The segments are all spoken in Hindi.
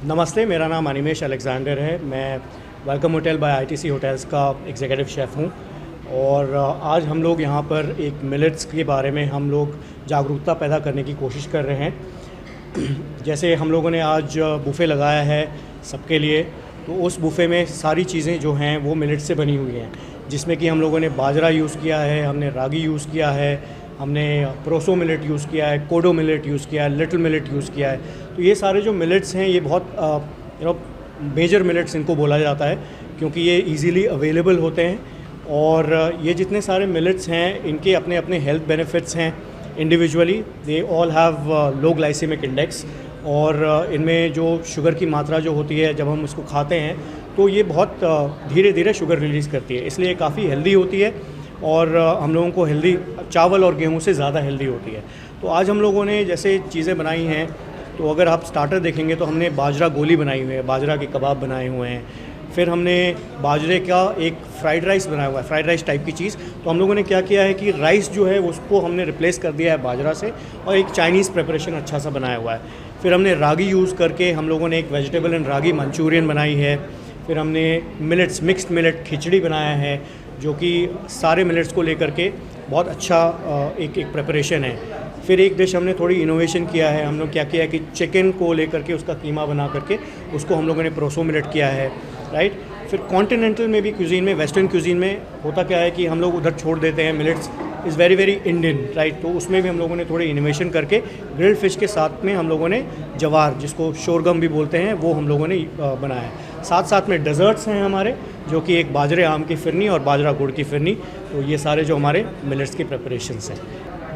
नमस्ते, मेरा नाम अनिमेश अलेक्जेंडर है। मैं welcome hotel by ITC hotels का एग्जीक्यूटिव शेफ़ हूँ और आज हम लोग यहाँ पर एक मिलेट्स के बारे में हम लोग जागरूकता पैदा करने की कोशिश कर रहे हैं। जैसे हम लोगों ने आज बुफ़े लगाया है सबके लिए, तो उस बुफ़े में सारी चीज़ें जो हैं वो मिलेट से बनी हुई हैं, जिसमें कि हम लोगों ने बाजरा यूज़ किया है, हमने रागी यूज़ किया है, हमने प्रोसो मिलेट यूज़ किया है, कोडो मिलेट यूज़ किया है, लिटिल मिलेट यूज़ किया है। तो ये सारे जो मिलेट्स हैं ये बहुत मेजर मिलेट्स इनको बोला जाता है, क्योंकि ये इजीली अवेलेबल होते हैं और ये जितने सारे मिलेट्स हैं इनके अपने अपने हेल्थ बेनिफिट्स हैं। Individually they all have low glycemic index और इनमें जो शुगर की मात्रा जो होती है जब हम इसको खाते हैं तो ये बहुत धीरे धीरे शुगर रिलीज़ करती है, इसलिए काफ़ी हेल्दी होती है और हम लोगों को हेल्दी चावल और गेहूं से ज़्यादा हेल्दी होती है। तो आज हम लोगों ने जैसे चीज़ें बनाई हैं, तो अगर आप स्टार्टर देखेंगे तो हमने बाजरा गोली बनाई हुई है, बाजरा के कबाब बनाए हुए हैं, फिर हमने बाजरे का एक फ्राइड राइस बनाया हुआ है, फ्राइड राइस टाइप की चीज़। तो हम लोगों ने क्या किया है कि राइस जो है उसको हमने रिप्लेस कर दिया है बाजरा से और एक चाइनीज़ प्रिपरेशन अच्छा सा बनाया हुआ है। फिर हमने रागी यूज़ करके हम लोगों ने एक वेजिटेबल एंड रागी मंचूरियन बनाई है। फिर हमने मिलेट्स मिक्स्ड मिलेट खिचड़ी बनाया है, जो कि सारे मिलेट्स को लेकर के बहुत अच्छा एक प्रिपरेशन है। फिर एक डिश हमने थोड़ी इनोवेशन किया है, हम लोग क्या किया है कि चिकन को लेकर के उसका कीमा बना करके उसको हम लोगों ने प्रोसो मिलेट किया है, राइट। फिर कॉन्टिनेंटल में भी क्यूजीन में, वेस्टर्न क्यूजीन में होता क्या है कि हम लोग उधर छोड़ देते हैं, millets is very very Indian, right. तो उसमें भी हम लोगों ने थोड़ी इनोवेशन करके ग्रिल्ड फिश के साथ में हम लोगों ने जवार, जिसको शोरगम भी बोलते हैं, वो हम लोगों ने बनाया है। साथ साथ में डेजर्ट्स हैं हमारे, जो कि एक बाजरे आम की फिरनी और बाजरा गुड़ की फिरनी। तो ये सारे जो हमारे मिलेट्स के प्रिपरेशंस हैं।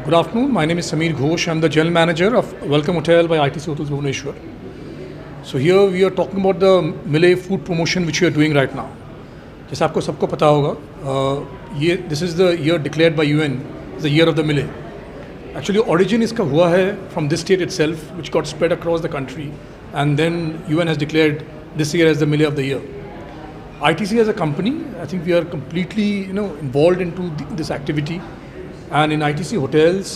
Good afternoon. My name is Sameer Ghosh. I'm the General Manager of Welcome Hotel by ITC Hotels Bhubaneswar. So here we are talking about the Millet food promotion which we are doing right now. जैसे आपको सबको पता होगा, this is the year declared by UN, the year of the millet. Actually origin इसका हुआ है from this state itself, which got spread across the country, and then UN has declared this year as the millet of the year. ITC as a company, I think we are completely involved into this activity. And in ITC hotels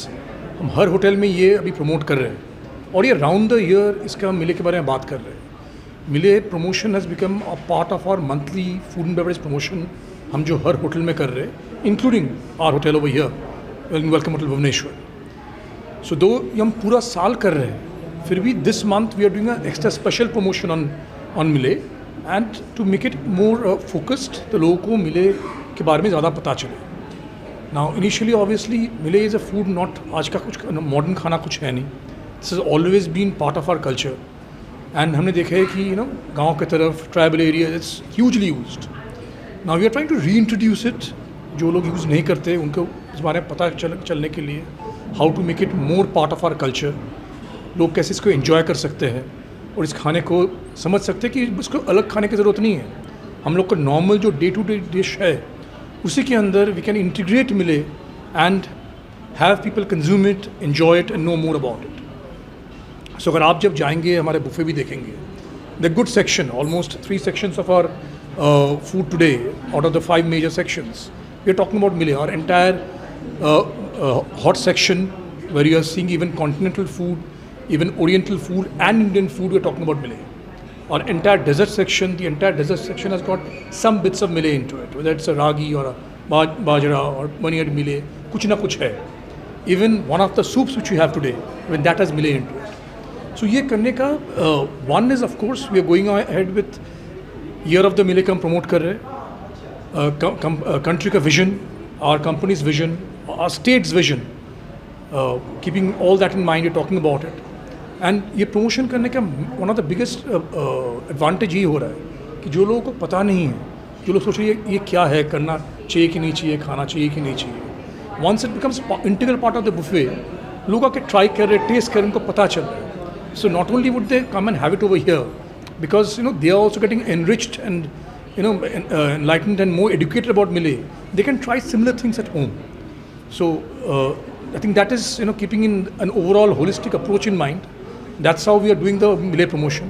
हम हर होटल में ये अभी प्रमोट कर रहे हैं और ये राउंड द ईयर इसका मिले के बारे में बात कर रहे हैं। Millet promotion has become a part of our monthly food and beverage promotion, हम जो हर होटल में कर रहे हैं, including our hotel over here welcome hotel Bhubaneswar. So दो ये हम पूरा साल कर रहे हैं, फिर भी this month we are doing a extra special promotion on millet and to make it more focused, तो लोगों को मिले के बारे में ज़्यादा पता चले। Now initially obviously millet is a food not, आज का कुछ मॉडर्न खाना कुछ है नहीं, this is always been part of our culture and हमने देखा है कि गांव की तरफ tribal area it's hugely used. Now we are trying to reintroduce it, जो लोग यूज़ नहीं करते उनको इस बारे में पता चलने के लिए, how to make it more part of our culture, लोग कैसे इसको एंजॉय कर सकते हैं और इस खाने को समझ सकते हैं कि इसको अलग खाने की ज़रूरत नहीं है। हम लोग का नॉर्मल जो डे टू डे डिश है उसी के अंदर we can integrate millet and have people consume it, enjoy it and know more about it. So अगर आप जब जाएंगे हमारे बुफे भी देखेंगे, the good section, almost 3 sections of our food today out of the 5 major sections, we are talking about मिले। Our entire hot section where you are seeing even continental food, even oriental food and Indian food, we are talking about मिले। Our entire desert section, the entire desert section has got some bits of millet into it, whether it's a ragi or a bajra or maniad millet, kuch na kuch hai. Even one of the soups which we have today, when that has millet into it. So ये करने का one is of course we are going ahead with year of the millet का हम promote कर रहे हैं, country का vision, our company's vision, our state's vision, keeping all that in mind, you're talking about it. And ये प्रमोशन करने का one of the biggest advantage ये हो रहा है कि जो लोगों को पता नहीं है, जो लोग सोच रहे हैं ये क्या है, करना चाहिए कि नहीं चाहिए, खाना चाहिए कि नहीं चाहिए, once it becomes integral part of the buffet, लोग आके ट्राई कर रहे, टेस्ट कर रहे, उनको पता चल रहा है। So not only would they come and have it over here, because they are also getting enriched and enlightened and more educated about Millet, they can try similar things at home. So I think that is keeping in an overall holistic approach in mind. That's how we are doing the Millet promotion.